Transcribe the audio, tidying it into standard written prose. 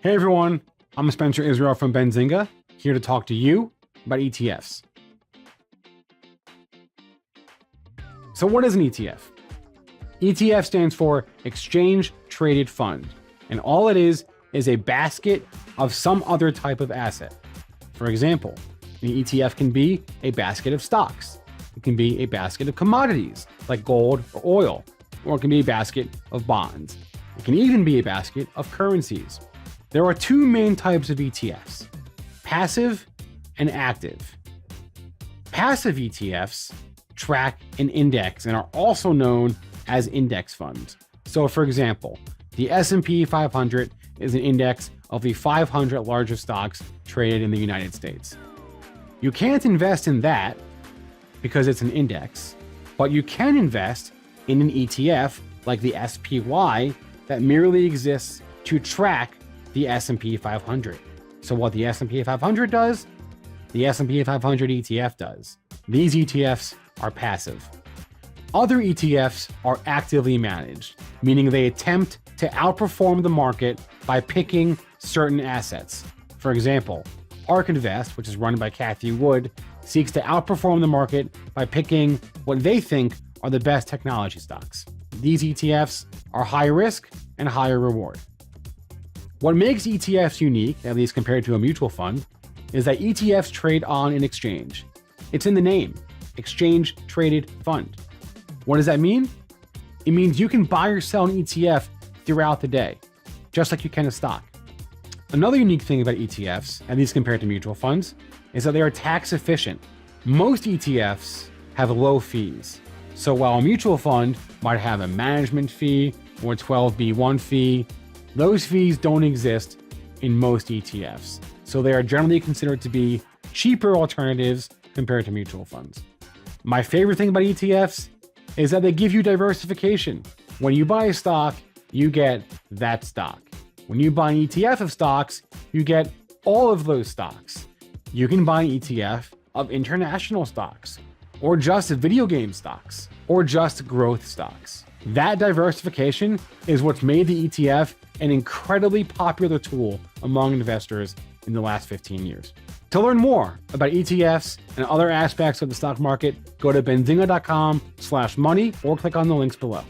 Hey everyone, I'm Spencer Israel from Benzinga, here to talk to you about ETFs. So what is an ETF? ETF stands for Exchange Traded Fund, and all it is a basket of some other type of asset. For example, an ETF can be a basket of stocks. It can be a basket of commodities like gold or oil, or it can be a basket of bonds. It can even be a basket of currencies. There are two main types of ETFs, passive and active. Passive ETFs track an index and are also known as index funds. So for example, the S&P 500 is an index of the 500 largest stocks traded in the United States. You can't invest in that because it's an index, but you can invest in an ETF like the SPY that merely exists to track the S&P 500. So what the S&P 500 does, the S&P 500 ETF does. These ETFs are passive. Other ETFs are actively managed, meaning they attempt to outperform the market by picking certain assets. For example, ARK Invest, which is run by Cathie Wood, seeks to outperform the market by picking what they think are the best technology stocks. These ETFs are high risk and higher reward. What makes ETFs unique, at least compared to a mutual fund, is that ETFs trade on an exchange. It's in the name, Exchange Traded Fund. What does that mean? It means you can buy or sell an ETF throughout the day, just like you can a stock. Another unique thing about ETFs, at least compared to mutual funds, is that they are tax efficient. Most ETFs have low fees. So while a mutual fund might have a management fee or a 12b1 fee, those fees don't exist in most ETFs. So they are generally considered to be cheaper alternatives compared to mutual funds. My favorite thing about ETFs is that they give you diversification. When you buy a stock, you get that stock. When you buy an ETF of stocks, you get all of those stocks. You can buy an ETF of international stocks, or just video game stocks, or just growth stocks. That diversification is what's made the ETF an incredibly popular tool among investors in the last 15 years. To learn more about ETFs and other aspects of the stock market, go to benzinga.com/money or click on the links below.